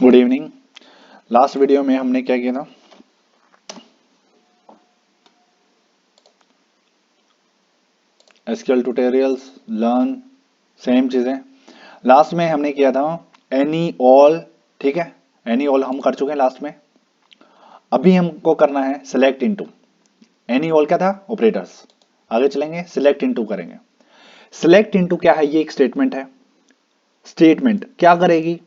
Good evening. Last video में हमने क्या किया था? एसक्यूएल ट्यूटोरियल्स लर्न, सेम चीजें। लास्ट में हमने किया था एनी ऑल, ठीक है। एनी ऑल हम कर चुके हैं लास्ट में। अभी हमको करना है सिलेक्ट इनटू। एनी ऑल क्या था? ऑपरेटर्स। आगे चलेंगे, सिलेक्ट इनटू करेंगे। सिलेक्ट इनटू क्या है? ये एक स्टेटमेंट है। स्टेटमेंट क्या करेगी?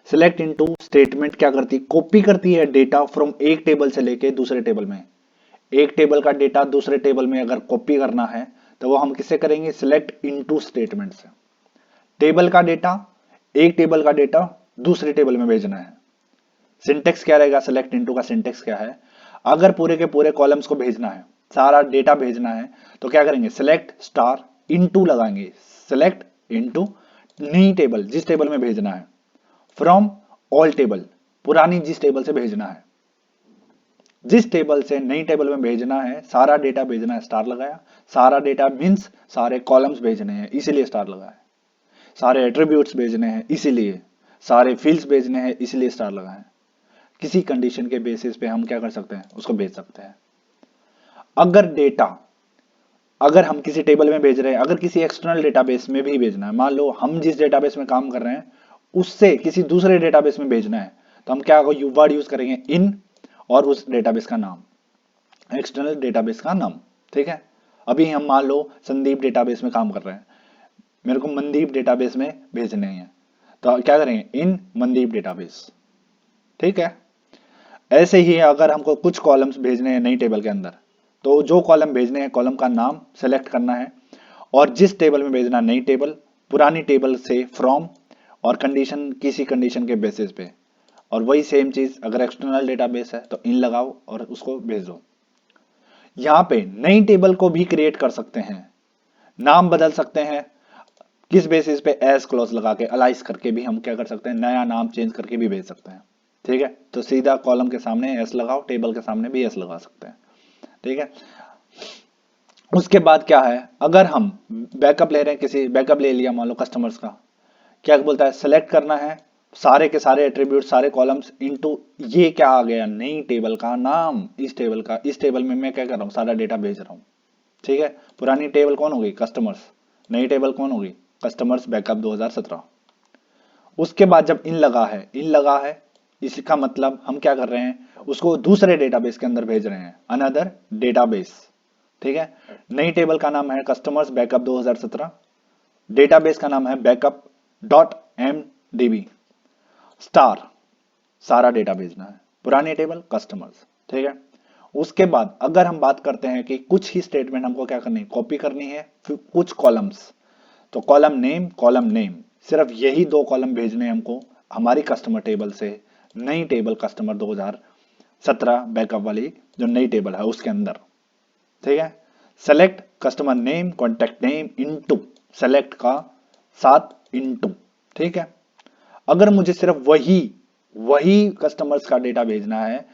सिलेक्ट इनटू स्टेटमेंट क्या करती है? कॉपी करती है डेटा फ्रॉम एक टेबल से लेके दूसरे टेबल में। एक टेबल का डेटा दूसरे टेबल में अगर कॉपी करना है तो वो हम किससे करेंगे? सिलेक्ट इनटू स्टेटमेंट से। टेबल का डेटा, एक टेबल का डेटा दूसरे टेबल में भेजना है। सिंटेक्स क्या रहेगा? सिलेक्ट इनटू का सिंटेक्स क्या है? अगर पूरे के पूरे कॉलम्स को भेजना है, सारा डेटा भेजना है, तो क्या करेंगे? सिलेक्ट स्टार इनटू लगाएंगे। सिलेक्ट इनटू नई टेबल, जिस टेबल में भेजना है, फ्रॉम ऑल टेबल, पुरानी जिस टेबल से भेजना है, जिस टेबल से नई टेबल में भेजना है, सारा डेटा भेजना है, स्टार लगाया। सारा डेटा मीन्स सारे कॉलम्स भेजने हैं, इसीलिए स्टार लगाया। सारे एट्रीब्यूट्स भेजने हैं, इसीलिए। सारे फील्ड्स भेजने हैं, इसलिए स्टार लगाया। किसी कंडीशन के बेसिस पे हम क्या कर सकते हैं? उसको भेज सकते हैं। अगर डेटा, अगर हम किसी टेबल में भेज रहे हैं, अगर किसी एक्सटर्नल डेटाबेस में भी भेजना है, मान लो हम जिस डेटाबेस में काम कर रहे हैं उससे किसी दूसरे डेटाबेस में भेजना है, तो हम क्या वर्ड यूज करेंगे? इन, और उस डेटाबेस का नाम, एक्सटर्नल डेटाबेस का नाम, ठीक है। अभी हम मान लो संदीप डेटाबेस में काम कर रहे हैं, मेरे को मनदीप डेटाबेस में भेजने हैं, तो क्या करेंगे? इन मनदीप डेटाबेस, ठीक है। ऐसे ही अगर हमको कुछ कॉलम्स भेजने हैं नई टेबल के अंदर, तो जो कॉलम भेजने हैं कॉलम का नाम सेलेक्ट करना है, और जिस टेबल में भेजना, नई टेबल, पुरानी टेबल से फ्रॉम, और कंडीशन किसी कंडीशन के बेसिस पे। और वही सेम चीज अगर एक्सटर्नल डेटाबेस है तो इन लगाओ और उसको भेज दो। यहां पे नई टेबल को भी क्रिएट कर सकते हैं, नाम बदल सकते हैं। किस बेसिस पे? एस क्लॉज लगा के, अलाइज करके भी हम क्या कर सकते हैं? नया नाम चेंज करके भी भेज सकते हैं, ठीक है। तो सीधा कॉलम के सामने एस लगाओ, टेबल के सामने भी एस लगा सकते हैं, ठीक है। उसके बाद क्या है? अगर हम बैकअप ले रहे हैं, किसी बैकअप ले लिया मान लो कस्टमर्स का, क्या बोलता है? सेलेक्ट करना है सारे के सारे एट्रीब्यूट, सारे कॉलम्स इनटू, ये क्या आ गया? नई टेबल का नाम। इस टेबल का, इस टेबल में मैं क्या कर रहा हूं? सारा डेटा भेज रहा हूं, ठीक है। पुरानी टेबल कौन होगी? कस्टमर्स। नई टेबल कौन होगी? Customers backup 2017। उसके बाद जब इन लगा है, इन लगा है, इसका मतलब हम क्या कर रहे हैं? उसको दूसरे डेटाबेस के अंदर भेज रहे हैं, अनदर डेटाबेस, ठीक है। नई टेबल का नाम है कस्टमर्स बैकअप 2017, डेटाबेस का नाम है backup dot M DB, star, सारा डेटा भेजना है, पुरानी टेबल कस्टमर्स, ठीक है। उसके बाद अगर हम बात करते हैं कि कुछ ही स्टेटमेंट हमको क्या करनी है? कॉपी करनी है, फिर कुछ कॉलम्स, तो कॉलम नेम, सिर्फ यही दो कॉलम भेजने हैं हमको हमारी कस्टमर टेबल से नई टेबल कस्टमर 2017 बैकअप वाली जो नई टेबल है उसके अंदर, ठीक है। Select customer name contact name into, select का साथ इनटू, ठीक है। अगर मुझे सिर्फ वही वही कस्टमर्स का डेटा भेजना है,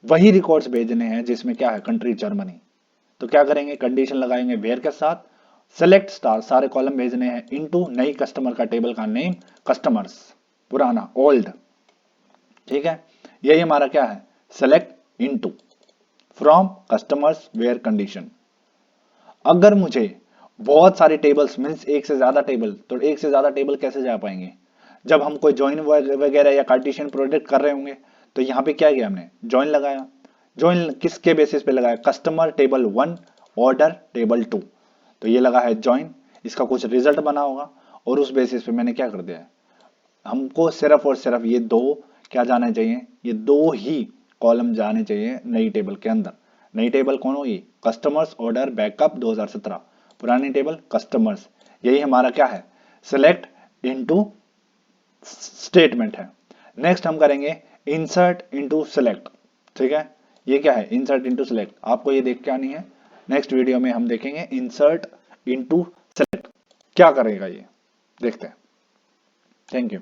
वही रिकॉर्ड्स भेजने हैं जिसमें क्या है? कंट्री जर्मनी, तो क्या करेंगे? कंडीशन लगाएंगे वेयर के साथ, सेलेक्ट स्टार, सारे कॉलम भेजने हैं इनटू नई कस्टमर का टेबल का नेम कस्टमर्स, पुराना ओल्ड, ठीक है। यही हमारा क्या है? Select into from customers where condition. अगर मुझे बहुत सारे टेबल्स मीन्स एक से ज्यादा टेबल, तो एक से ज्यादा टेबल कैसे जा पाएंगे? जब हम कोई ज्वाइन वगैरह या कार्टेशियन प्रोडक्ट कर रहे होंगे, तो यहां पे क्या किया हमने? ज्वाइन लगाया। ज्वाइन किसके बेसिस पे लगाया? कस्टमर टेबल 1, ऑर्डर टेबल 2, तो ये लगा है ज्वाइन। इसका कुछ रिजल्ट बना होगा और उस बेसिस पे मैंने क्या कर दिया है? हमको सिर्फ और सिर्फ ये दो क्या जाने चाहिए? ये दो ही कॉलम जाने चाहिए नई टेबल के अंदर। नई टेबल कौन होगी? कस्टमर्स ऑर्डर बैकअप 2017, पुरानी टेबल कस्टमर्स। यही हमारा क्या है? सिलेक्ट इनटू स्टेटमेंट है। नेक्स्ट हम करेंगे इंसर्ट इनटू सिलेक्ट, ठीक है। ये क्या है? इंसर्ट इनटू सिलेक्ट, आपको ये देख के आनी है। नेक्स्ट वीडियो में हम देखेंगे इंसर्ट इनटू सिलेक्ट क्या करेगा ये, देखते हैं। Thank you.